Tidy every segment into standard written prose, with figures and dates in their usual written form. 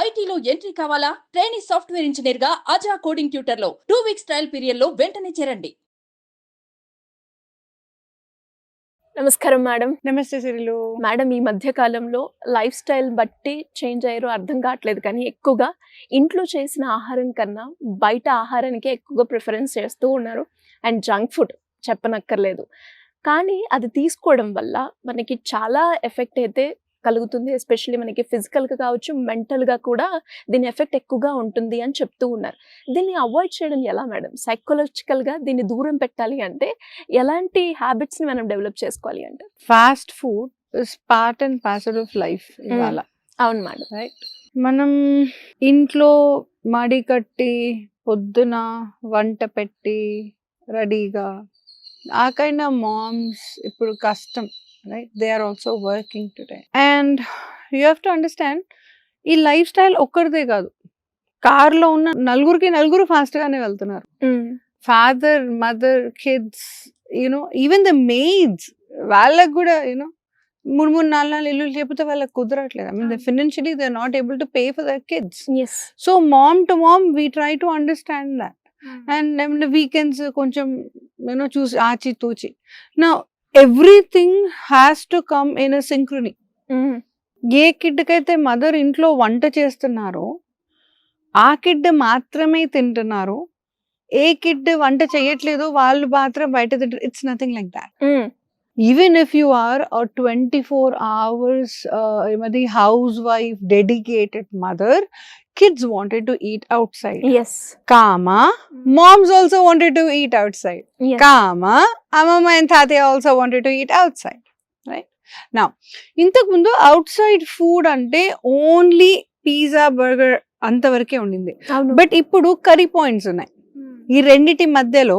ఐటీలో ఎంట్రీ కావాలా? Trainee software engineer గా అజా కోడింగ్ ట్యూటర్ లో 2 వీక్స్ ట్రయల్ పీరియడ్ లో వెంటనే చేరండి. నమస్కారం మేడం. నమస్తే సిరిలు. మేడం, ఈ మధ్య కాలంలో లైఫ్ స్టైల్ బట్టి చేంజ్ అయ్యారో అర్థం కావట్లేదు, కానీ ఎక్కువగా ఇంట్లో చేసిన ఆహారం కన్నా బయట ఆహారానికే ఎక్కువగా ప్రిఫరెన్స్ చేస్తూ ఉన్నారు. అండ్ జంక్ ఫుడ్ చెప్పనక్కర్లేదు. కానీ అది తీసుకోవడం వల్ల మనకి చాలా ఎఫెక్ట్ అయితే కలుగుతుంది. ఎస్పెషల్లీ మనకి ఫిజికల్గా కావచ్చు, మెంటల్గా కూడా దీని ఎఫెక్ట్ ఎక్కువగా ఉంటుంది అని చెప్తూ ఉన్నారు. దీన్ని అవాయిడ్ చేయడం ఎలా మేడం? సైకలాజికల్గా దీన్ని దూరం పెట్టాలి అంటే ఎలాంటి హ్యాబిట్స్ని మనం డెవలప్ చేసుకోవాలి అంటే? Fast food is part and parcel of life ఇవాళ. అవును మేడం. రైట్. మనం ఇంట్లో మడి కట్టి పొద్దున వంట పెట్టి రెడీగా ఆ కైండ్ ఆఫ్ మామ్స్ ఇప్పుడు కష్టం. Right, they are also working today and you have to understand, ఈ లైఫ్ స్టైల్ ఒక్కరిదే కాదు. కార్లో ఉన్న నలుగురు ఫాస్ట్ గానే వెళ్తున్నారు. Father, mother, kids, you know even the maids, వాళ్ళకు కూడా యూనో 3-4 ఇల్లు లేకపోతే వాళ్ళకి కుదరట్లేదు. I mean, financially they are not able to pay for their kids. Yes. So mom to mom we try to understand that. And I mean, the weekends కొంచెం choose ఆచి తూచి. Now everything has to come in a synchrony. ఏ కిడ్కైతే mother ఇంట్లో వంట చేస్తున్నారో ఆ kid మాత్రమే తింటున్నారు, ఏ కిడ్ వంట చేయట్లేదో వాళ్ళు మాత్రం బయట తింటారు. It's nothing like that. Even if you are a 24 hours housewife, dedicated mother, kids wanted to eat outside. Yes. Kama, moms also wanted to eat outside. Yes. Kama, Amama and Tatya also wanted to eat outside. Right? Now, ఇంతకు ముందు outside food అంటే only pizza, burger అంతవరకే ఉండింది. But ఇప్పుడు curry points ఉన్నాయి. ఈ రెండిటి మధ్యలో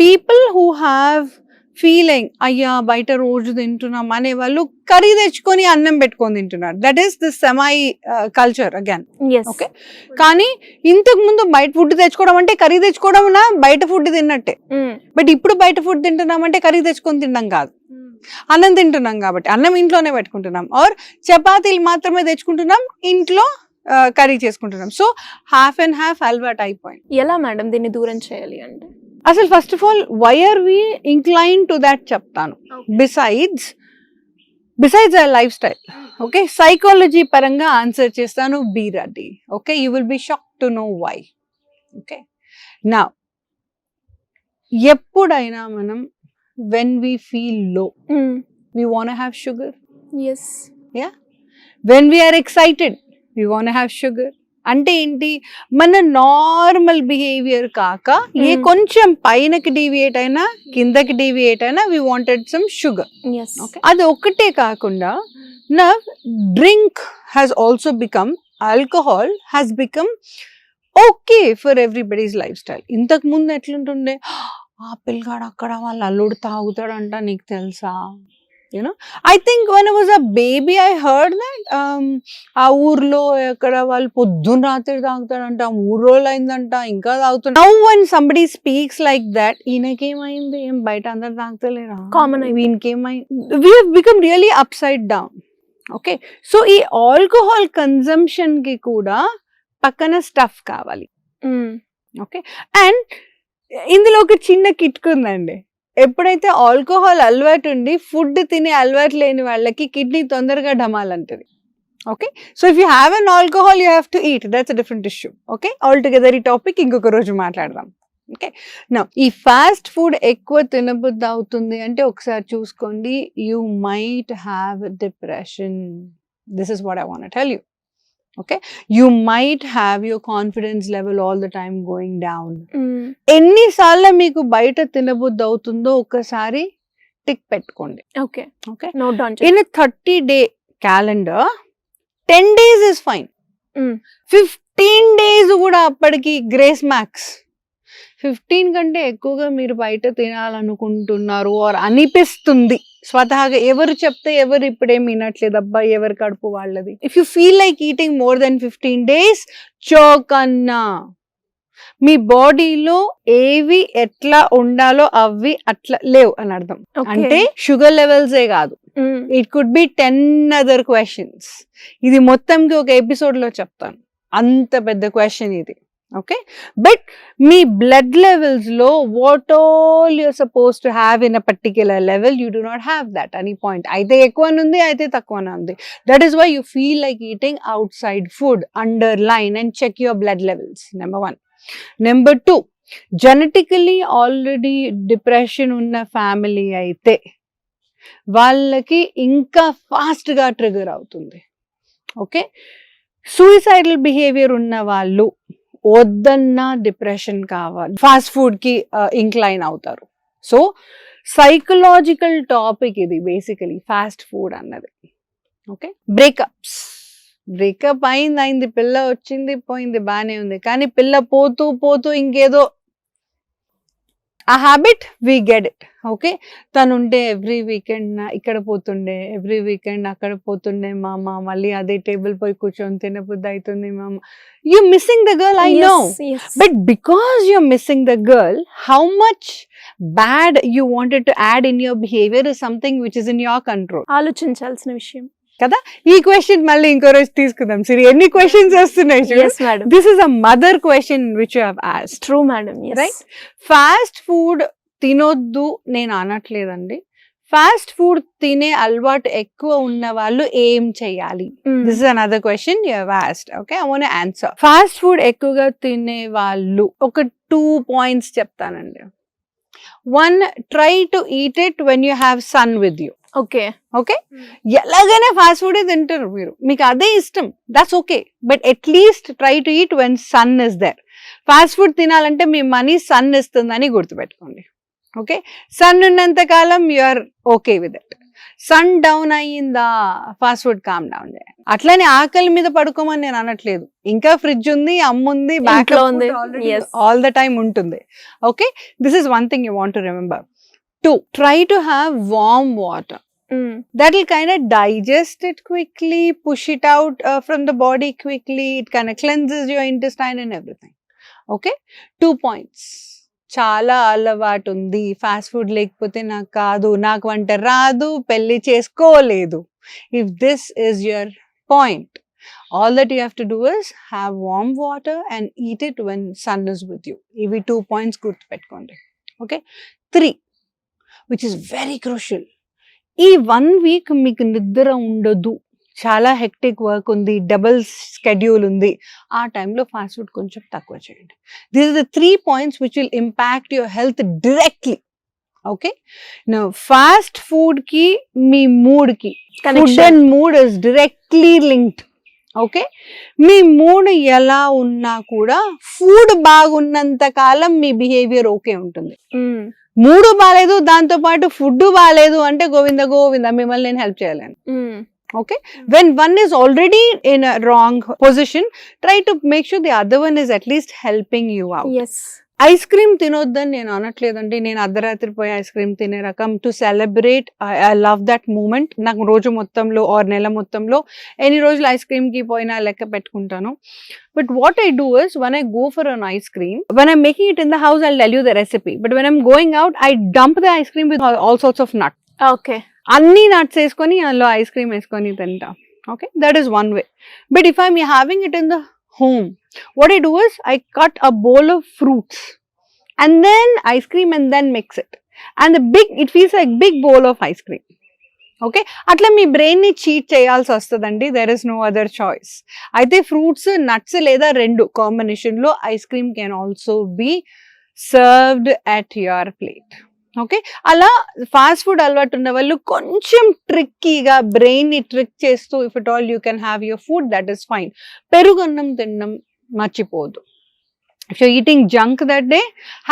పీపుల్ హూ హ్యావ్ ఫీలింగ్ అయ్యా బయట రోజు తింటున్నాం అనే వాళ్ళు కర్రీ తెచ్చుకొని అన్నం పెట్టుకొని తింటున్నారు. That is the semi culture again. Okay, కానీ ఇంతకు ముందు బయట ఫుడ్ తెచ్చుకోవడం అంటే కర్రీ తెచ్చుకోవడం బయట ఫుడ్ తిన్నట్టే. బట్ ఇప్పుడు బయట ఫుడ్ తింటున్నాం అంటే కర్రీ తెచ్చుకొని తినడం కాదు, అన్నం తింటున్నాం కాబట్టి అన్నం ఇంట్లోనే పెట్టుకుంటున్నాం. ఆర్ చపాతీలు మాత్రమే తెచ్చుకుంటున్నాం, ఇంట్లో కర్రీ చేసుకుంటున్నాం. సో హాఫ్ అండ్ హాఫ్ అలవాటు అయిపోయింది. ఎలా మేడం దీన్ని దూరం చేయాలి అంటే? అసలు first of all why are we incline to that చెప్తాను. Besides our lifestyle, okay, psychology పరంగా ఆన్సర్ చేస్తాను. Be ready. Okay, you will be shock to know why. Okay, నా ఎప్పుడైనా మనం when we feel low we want have sugar. Yes. Yeah, when we are excited we want have sugar. అంటే ఏంటి, మన normal behaviour కాక ఏ కొంచెం పైనకి deviate అయినా కిందకి డీవియేట్ అయినా వీ వాంటెడ్ సమ్ షుగర్. అది ఒక్కటే కాకుండా నా drink has also become, alcohol has become okay for everybody's life style. ఇంతకు ముందు ఎట్లుంటుండే, ఆ పిల్లగాడు అక్కడ వాళ్ళ అల్లుడు తాగుతాడంట, నీకు తెలుసా? I think when I was a baby I heard that ఆ ఊర్లో ఎక్కడ వాళ్ళు పొద్దున్న రాత్రి తాగుతాడంట, 3 రోజులు అయిందంట, ఇంకా తాగుతాడు. Now when somebody speaks like that, ఈయనకేమైంది, ఏం బయట అందరు తాగుతలేరా, కామన్ వీనికేమైంది, we have become really upside down. Okay, so ఈ ఆల్కహాల్ కన్జంప్షన్ కి కూడా పక్కన స్టఫ్ కావాలి. ఓకే, అండ్ ఇందులో ఒక చిన్న కిట్కుందండి. ఎప్పుడైతే ఆల్కహాల్ అలవాటు ఉండి ఫుడ్ తినే అలవాటు లేని వాళ్ళకి కిడ్నీ తొందరగా ఢమాలంటది. Okay, so if you have an alcohol you have to eat, that's a different issue. Okay, all together ఈ టాపిక్ ఇంకొక రోజు మాట్లాడదాం. ఓకే, నా ఈ ఫాస్ట్ ఫుడ్ ఎక్కువ తినబుద్ధి అవుతుంది అంటే ఒకసారి చూసుకోండి, you might have depression. This is what I want to tell you. Okay, you might have your confidence level all the time going down. ఎన్నిసార్లు మీకు బయట తినబుద్ధి అవుతుందో ఒకసారి టిక్ పెట్టుకోండి. Okay, okay, note down. In 30-day calendar 10 days is fine. 15 days కూడా అప్పటికి grace max. 15 కంటే ఎక్కువగా మీరు బయట తినాలనుకుంటున్నారు ఆర్ అనిపిస్తుంది స్వతహాగా, ఎవరు చెప్తే ఎవరు ఇప్పుడేం వినట్లేదు, అబ్బా ఎవరి కడుపు వాళ్ళది. If you feel like eating more than 15 days, చోకన్నా. మీ బాడీలో ఏవి ఎట్లా ఉండాలో అవి అట్లా లేవు అని అర్థం. అంటే షుగర్ లెవెల్సే కాదు, it could be 10 other questions. ఇది మొత్తంకి ఒక ఎపిసోడ్ లో చెప్తాను, అంత పెద్ద క్వశ్చన్ ఇది. ఓకే, బట్ మీ బ్లడ్ లెవెల్స్ లో what all you're suppose to have in a particular level, you do not have that అని పాయింట్. అయితే ఎక్కువనే ఉంది, అయితే తక్కువనే ఉంది. That is why you feel like eating outside food. Underline and check your blood levels, number 1. Number 2, genetically already depression ఉన్న family అయితే వాళ్ళకి ఇంకా ఫాస్ట్ గా ట్రిగర్ అవుతుంది. ఓకే, సూయిసైడల్ బిహేవియర్ ఉన్న వాళ్ళు వద్దన్న డిప్రెషన్ కావాలి, ఫాస్ట్ ఫుడ్ కి ఇంక్లైన్ అవుతారు. సో సైకలాజికల్ టాపిక్ ఇది బేసికలీ ఫాస్ట్ ఫుడ్ అన్నది. ఓకే, బ్రేకప్ అయింది, పిల్ల వచ్చింది పోయింది బానే ఉంది, కానీ పిల్ల పోతూ పోతూ ఇంకేదో ఆ habit we get it. Okay, తనుంటే ఎవ్రీ వీకెండ్ ఇక్కడ పోతుండే, ఎవ్రీ వీకెండ్ అక్కడ పోతుండే మామ, మళ్ళీ అదే టేబుల్ పోయి కూర్చొని తినబుద్ధి అవుతుంది మామ. You missing the girl, I know, but because you're missing the girl, how much bad you wanted to add in your behavior is something which is in your control. ఆలోచించాల్సిన విషయం కదా. ఈ క్వశ్చన్ మళ్ళీ ఇంకో రోజు తీసుకుందాం. సరే, ఎన్ని క్వశ్చన్స్ వస్తున్నాయి. This is a mother question which you have asked. True madam, right. Fast food తినొద్దు నేను అనట్లేదండి. ఫాస్ట్ ఫుడ్ తినే అలవాటు ఎక్కువ ఉన్న వాళ్ళు ఏం చేయాలి? This is another question you have asked. Okay, I want to answer. Fast food ఎక్కువగా తినే వాళ్ళు ఒక 2 పాయింట్స్ చెప్తానండి. 1, try to eat it when you have sun with you. Okay, ఎలాగైనా ఫాస్ట్ ఫుడ్ తింటారు మీరు, మీకు అదే ఇష్టం, that's okay, but at least try to eat when sun is there. Fast food తినాలంటే మీ మనీ సన్ ఇస్తుందని గుర్తుపెట్టుకోండి. ఓకే, సన్ ఉన్నంత కాలం you are okay with it. Sun down అయ్యిందా, ఫాస్ట్ ఫుడ్ కామ్ డౌన్ చేయండి. అట్లనే ఆకలి మీద పడుకోమని నేను అనట్లేదు, ఇంకా ఫ్రిడ్జ్ ఉంది, అమ్ముంది, ఆల్ ద టైమ్ ఉంటుంది. Okay, this is one thing you want to remember. 2, try to have warm water. That will kind of digest it quickly, push it out from the body quickly. It kind of cleanses your intestine and everything. Okay, 2 points. చాలా అలవాటు ఉంది, fast food లేకపోతే నాకు కాదు, నాకు వంట రాదు, పెళ్లి చేసుకోలేదు. If this is your point, all that you have to do is have warm water and eat it when sun is with you. ఇవి 2 points గుర్తుపెట్టుకోండి. Okay, 3, which is very crucial. ఈ 1 week మీకు నిద్ర ఉండదు, చాలా హెక్టిక్ వర్క్ ఉంది, double schedule ఉంది, ఆ టైంలో ఫాస్ట్ ఫుడ్ కొంచెం తక్కువ చేయండి. These are the 3 points which will impact your health directly. Okay, now fast food కి మీ మూడ్ కి, food and mood is directly linked. Okay, మీ మూడ్ ఎలా ఉన్నా కూడా ఫుడ్ బాగున్నంత కాలం మీ బిహేవియర్ ఓకే ఉంటుంది. మూడు బాగాలేదు, దాంతో పాటు ఫుడ్ బాగాలేదు అంటే గోవింద గోవింద, మిమ్మల్ని నేను హెల్ప్ చేయలేను. Okay, when one is already in a wrong position, try to make sure the other one is at least helping you out. Yes. Ice cream తినొద్దని నేను అనట్లేదండి, నేను అర్ధరాత్రి పోయి ఐస్ క్రీమ్ తినే రకం. To celebrate, I love that moment. నాకు రోజు మొత్తంలో ఆర్ నెల మొత్తంలో ఎన్ని రోజులు ఐస్ క్రీమ్ కి పోయినా లెక్క పెట్టుకుంటాను. But what I do is, when I go for an ice cream, when I'm making it in the house, I'll tell you the recipe. But when I'm going out, I dump the ice cream with all sorts of nuts. Okay. అన్ని nuts వేసుకొని అందులో ice cream వేసుకొని తింటా. Okay, that is one way. But if I'm having it in the home, what I do is I cut a bowl of fruits and then ice cream and then mix it, and it feels like big bowl of ice cream. Okay, అట్లా మీ brain ని cheat చేయాల్సి వస్తుందండి. There is no other choice. అయితే fruits, nuts లేదా 2 combination లో ice cream can also be served at your plate. Okay, అలా fast food అలవాటు ఉన్న వాళ్ళు కొంచెం ట్రిక్కీగా బ్రెయిన్ ని ట్రిక్ చేస్తూ, if it all you can have your food, that is fine. పెరుగన్నం తినడం మర్చిపోదు. If you eating junk that day,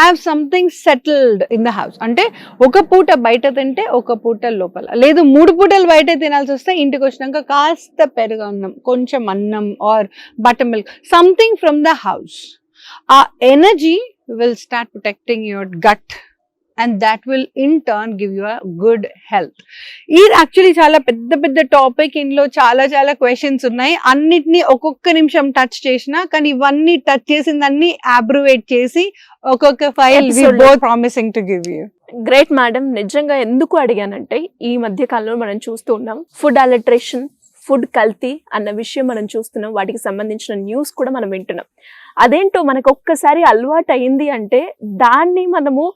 have something settled in the house. అంటే ఒక పూట బయట తింటే ఒక పూట లోపల, లేదు 3 పూటలు బయట తినాల్సి వస్తే ఇంటికి వచ్చినాక కాస్త పెరుగన్నం, కొంచెం అన్నం or buttermilk, something from the house. ఆ energy will start protecting your gut and that will in turn give you a good health. ఇది యాక్చువల్లీ చాలా పెద్ద పెద్ద టాపిక్, ఇందులో చాలా చాలా క్వశ్చన్స్ ఉన్నాయి. అన్నిటినీ ఒక్కొక్క నిమిషం టచ్ చేసినా, కానీ ఇవన్నీ టచ్ చేసిందన్నీ అబ్రివేట్ చేసి ఒక్కొక్క file we both promising to give you. Great madam. నిజంగా ఎందుకు అడిగానంటే ఈ మధ్య కాలంలో మనం చూస్తూ ఉన్నాం ఫుడ్ అలట్రేషన్, ఫుడ్ కల్తీ అన్న విషయం మనం చూస్తున్నాం. వాటికి సంబంధించిన న్యూస్ కూడా మనం వింటున్నాం. అదేంటో మనకు ఒక్కసారి అలవాటు అయింది అంటే దాన్ని మనము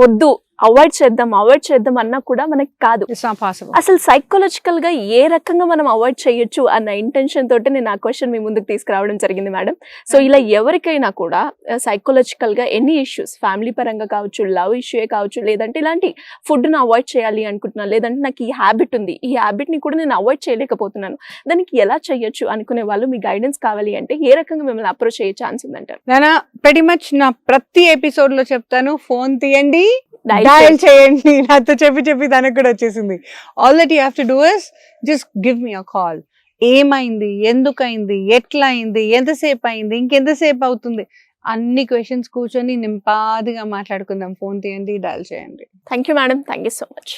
వద్దు, అవాయిడ్ చేద్దాం అన్నా కూడా మనకి కాదు. It's not possible. అసలు సైకలాజికల్ గా ఏ రకంగా మనం అవాయిడ్ చేయొచ్చు అన్న ఇంటెన్షన్ తోటి నేను ఆ క్వశ్చన్ మీ ముందుకు తీసుకురావడం జరిగింది మేడం. సో ఇలా ఎవరికైనా కూడా సైకలాజికల్ గా ఎన్ని ఇష్యూస్, ఫ్యామిలీ పరంగా కావచ్చు, లవ్ ఇష్యూయే కావచ్చు, లేదంటే ఇలాంటి ఫుడ్ ను అవాయిడ్ చేయాలి అనుకుంటున్నాను, లేదంటే నాకు ఈ హ్యాబిట్ ఉంది, ఈ హ్యాబిట్ ని కూడా నేను అవాయిడ్ చేయలేకపోతున్నాను, దానికి ఎలా చేయొచ్చు అనుకునే వాళ్ళు మీ గైడెన్స్ కావాలి అంటే ఏ రకంగా మిమ్మల్ని అప్రోచ్ అయ్యే ఛాన్స్ ఉందంటారు? నేను pretty much నా ప్రతి ఎపిసోడ్ లో చెప్తాను, ఫోన్ తీయండి, Dial డయల్ చేయండి. నాతో చెప్పి తనకు కూడా వచ్చేసింది. All that you have to do is just give me a call. ఏమైంది, ఎందుకైంది, ఎట్లా అయింది, ఎంతసేపు అయింది, ఇంకెంతసేపు అవుతుంది, అన్ని క్వశ్చన్స్ కూర్చొని నింపాదిగా మాట్లాడుకుందాం. ఫోన్ తీయండి, డయల్ చేయండి. Thank you madam. Thank you so much.